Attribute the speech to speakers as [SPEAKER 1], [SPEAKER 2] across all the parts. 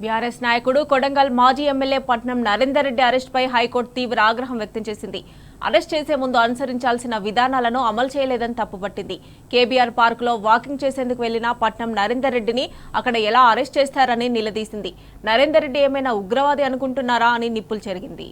[SPEAKER 1] BRS నాయకుడు కొడంగల్ మాజీ MLA Patnam Narender Reddy అరెస్టుపై high court తీవ్ర ఆగ్రహం వ్యక్తం చేసింది. అరెస్ట్ చేసే ముందు అనుసరించాల్సిన విధానాలను అమలు చేయలేదని తప్పుపట్టింది. కేబీఆర్ పార్కులో వాకింగ్ చేసేందుకు వెళ్లిన పట్నం నరేందర్ రెడ్డిని అక్కడ ఎలా అరెస్ట్ చేస్తారని నిలదీసింది. నరేందర్ రెడ్డి ఏమైనా ఉగ్రవాది అనుకుంటున్నారా అని నిప్పులు చెరిగింది.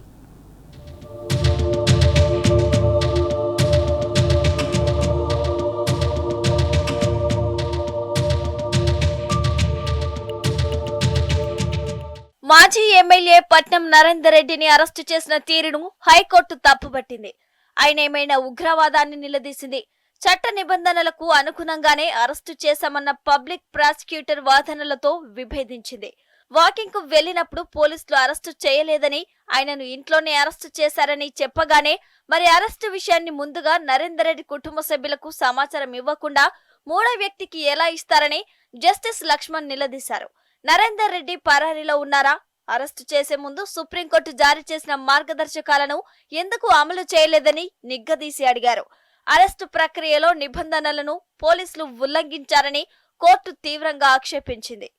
[SPEAKER 2] మాజీ ఎమ్మెల్యే పట్నం నరేందర్ రెడ్డిని అరెస్టు చేసిన తీరును హైకోర్టు తప్పుపట్టింది. ఆయన ఏమైనా ఉగ్రవాదాన్ని నిలదీసింది. చట్ట నిబంధనలకు అనుగుణంగానే అరెస్టు చేశామన్న పబ్లిక్ ప్రాసిక్యూటర్ వాదనలతో విభేదించింది. వాకింగ్ కు వెళ్లినప్పుడు పోలీసులు అరెస్టు చేయలేదని, ఆయనను ఇంట్లోనే అరెస్టు చేశారని చెప్పగానే మరి అరెస్టు విషయాన్ని ముందుగా నరేందర్ రెడ్డి కుటుంబ సభ్యులకు సమాచారం ఇవ్వకుండా మూడో వ్యక్తికి ఎలా ఇస్తారని జస్టిస్ లక్ష్మణ్ నిలదీశారు. నరేందర్ రెడ్డి పరారీలో ఉన్నారా? అరెస్టు చేసే ముందు సుప్రీంకోర్టు జారీ చేసిన మార్గదర్శకాలను ఎందుకు అమలు చేయలేదని నిగ్గదీసి అడిగారు. అరెస్టు ప్రక్రియలో నిబంధనలను పోలీసులు ఉల్లంఘించారని కోర్టు తీవ్రంగా ఆక్షేపించింది.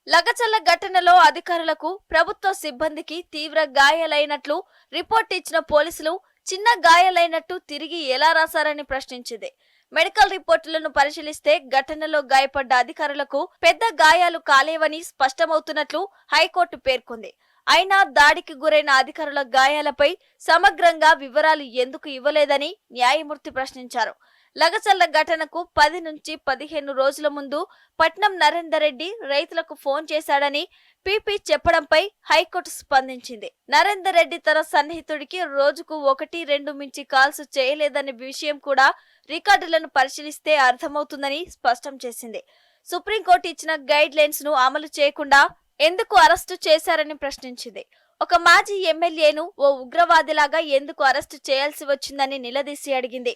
[SPEAKER 2] లగచల్ల ఘటనలో అధికారులకు, ప్రభుత్వ సిబ్బందికి తీవ్ర గాయాలైనట్లు రిపోర్ట్ ఇచ్చిన పోలీసులు చిన్న గాయాలైనట్టు తిరిగి ఎలా రాశారని ప్రశ్నించింది. మెడికల్ రిపోర్టులను పరిశీలిస్తే ఘటనలో గాయపడ్డ అధికారులకు పెద్ద గాయాలు కాలేవని స్పష్టమవుతున్నట్లు హైకోర్టు పేర్కొంది. అయినా దాడికి గురైన అధికారుల గాయాలపై సమగ్రంగా వివరాలు ఎందుకు ఇవ్వలేదని న్యాయమూర్తి ప్రశ్నించారు. లగచల్ల ఘటనకు 10 నుంచి 15 రోజుల ముందు పట్నం నరేందర్ రెడ్డి రైతులకు ఫోన్ చేశాడని పీపీ చెప్పడంపై హైకోర్టు స్పందించింది. నరేందర్ రెడ్డి తన సన్నిహితుడికి రోజుకు 1-2 మించి కాల్స్ చేయలేదనే విషయం కూడా రికార్డులను పరిశీలిస్తే అర్థమవుతుందని స్పష్టం చేసింది. సుప్రీంకోర్టు ఇచ్చిన గైడ్ లైన్స్ ను అమలు చేయకుండా ఎందుకు అరెస్టు చేశారని ప్రశ్నించింది. ఒక మాజీ ఎమ్మెల్యేను ఓ ఉగ్రవాదిలాగా ఎందుకు అరెస్టు చేయాల్సి వచ్చిందని నిలదీసి అడిగింది.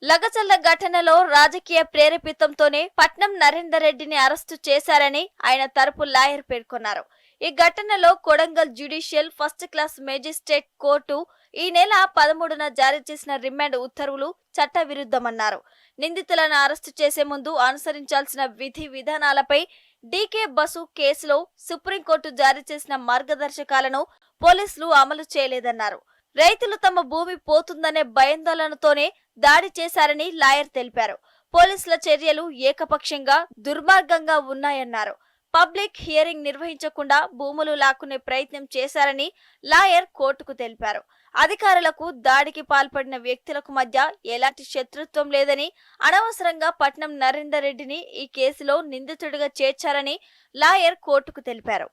[SPEAKER 2] లగచల్ల ఘటనలో రాజకీయ ప్రేరేపితంతోనే పట్నం నరేందర్ రెడ్డిని అరెస్టు చేశారని ఆయన తరపు లాయర్ పేర్కొన్నారు. ఈ ఘటనలో Kodangal judicial first class magistrate court ఈ నెల 13న జారీ చేసిన రిమాండ్ ఉత్తర్వులు చట్ట విరుద్ధమన్నారు. నిందితులను అరెస్టు చేసే ముందు అనుసరించాల్సిన విధి విధానాలపై డీకే బసు కేసులో సుప్రీంకోర్టు జారీ చేసిన మార్గదర్శకాలను పోలీసులు అమలు చేయలేదన్నారు. రైతులు తమ భూమి పోతుందనే భయాందోళనతోనే దాడి చేశారని లాయర్ తెలిపారు. పోలీసుల చర్యలు ఏకపక్షంగా దుర్మార్గంగా ఉన్నాయన్నారు. పబ్లిక్ హియరింగ్ నిర్వహించకుండా భూములు లాక్కునే ప్రయత్నం చేశారని లాయర్ కోర్టుకు తెలిపారు. అధికారులకు, దాడికి పాల్పడిన వ్యక్తులకు మధ్య ఎలాంటి శత్రుత్వం లేదని, అనవసరంగా పట్నం నరేందర్ రెడ్డిని ఈ కేసులో నిందితుడిగా చేర్చారని లాయర్ కోర్టుకు తెలిపారు.